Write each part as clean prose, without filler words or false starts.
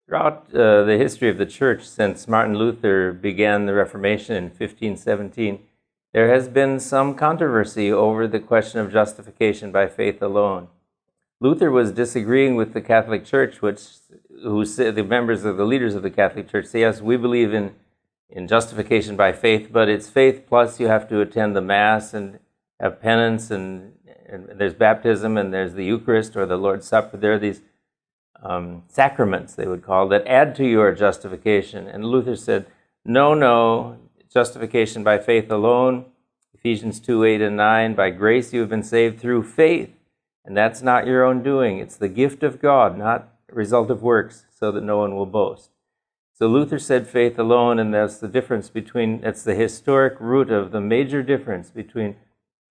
Throughout the history of the Church, since Martin Luther began the Reformation in 1517, there has been some controversy over the question of justification by faith alone. Luther was disagreeing with the Catholic Church, who said, the members of the leaders of the Catholic Church say, yes, we believe in justification by faith, but it's faith plus you have to attend the Mass and have penance, and there's baptism, and there's the Eucharist or the Lord's Supper. There are these sacraments, they would call, that add to your justification. And Luther said, no, justification by faith alone. Ephesians 2, 8 and 9, by grace you have been saved through faith. And that's not your own doing. It's the gift of God, not a result of works, so that no one will boast. So Luther said faith alone, and that's the difference between, that's the historic root of the major difference between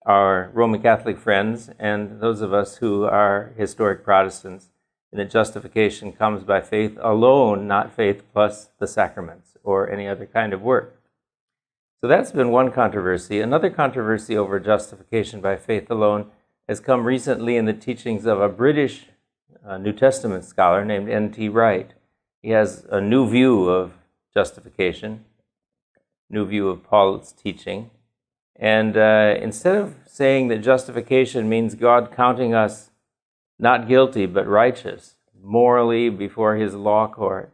our Roman Catholic friends and those of us who are historic Protestants, and that justification comes by faith alone, not faith plus the sacraments or any other kind of work. So that's been one controversy. Another controversy over justification by faith alone has come recently in the teachings of a British New Testament scholar named N.T. Wright. He has a new view of justification, new view of Paul's teaching. And instead of saying that justification means God counting us not guilty but righteous, morally before his law court,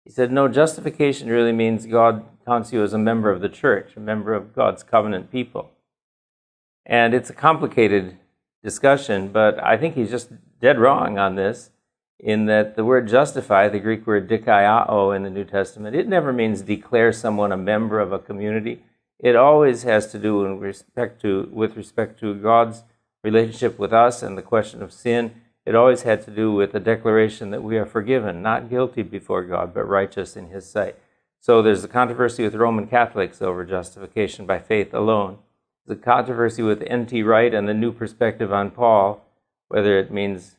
he said, no, justification really means God counts you as a member of the church, a member of God's covenant people. And it's a complicated discussion, but I think he's just dead wrong on this, in that the word justify, the Greek word dikaiao in the New Testament, it never means declare someone a member of a community. It always has to do with respect to God's relationship with us and the question of sin. It always had to do with the declaration that we are forgiven, not guilty before God, but righteous in his sight. So there's a controversy with Roman Catholics over justification by faith alone. There's a controversy with N.T. Wright and the new perspective on Paul, whether it means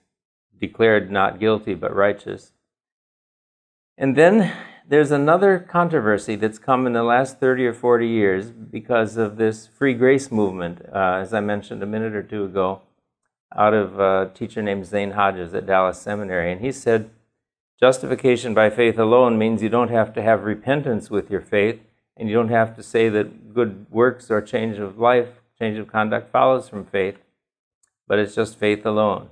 declared not guilty but righteous. And then there's another controversy that's come in the last 30 or 40 years because of this free grace movement, as I mentioned a minute or two ago, out of a teacher named Zane Hodges at Dallas Seminary. And he said, justification by faith alone means you don't have to have repentance with your faith, and you don't have to say that good works or change of life, change of conduct follows from faith, but it's just faith alone.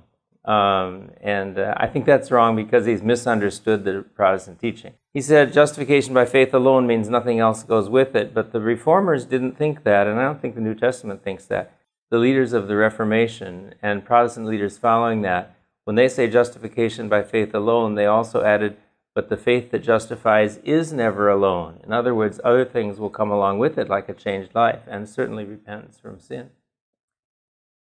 I think that's wrong because he's misunderstood the Protestant teaching. He said justification by faith alone means nothing else goes with it, but the Reformers didn't think that, and I don't think the New Testament thinks that. The leaders of the Reformation and Protestant leaders following that, when they say justification by faith alone, they also added, but the faith that justifies is never alone. In other words, other things will come along with it, like a changed life, and certainly repentance from sin.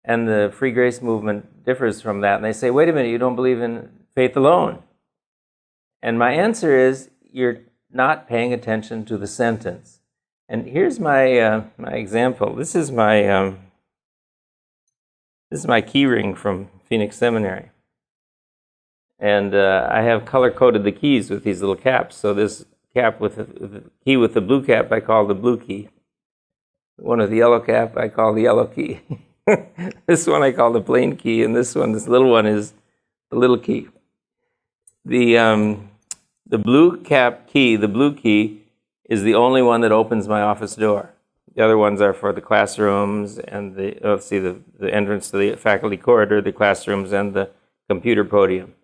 And the free grace movement differs from that. And they say, wait a minute, you don't believe in faith alone. And my answer is, you're not paying attention to the sentence. And here's my my example. This is my key ring from Phoenix Seminary. And I have color-coded the keys with these little caps. So this cap with the key with the blue cap, I call the blue key. One with the yellow cap, I call the yellow key. This one I call the plain key, and this little one is the little key. The blue cap key, the blue key, is the only one that opens my office door. The other ones are for the classrooms and the entrance to the faculty corridor, the classrooms, and the computer podium.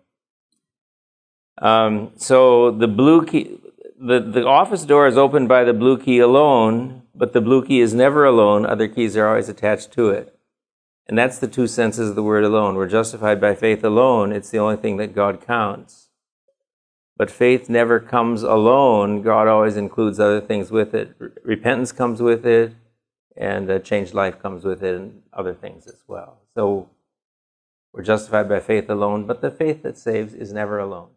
So the blue key, the office door is opened by the blue key alone, but the blue key is never alone. Other keys are always attached to it. And that's the two senses of the word alone. We're justified by faith alone. It's the only thing that God counts. But faith never comes alone. God always includes other things with it. Repentance comes with it, and a changed life comes with it, and other things as well. So we're justified by faith alone, but the faith that saves is never alone.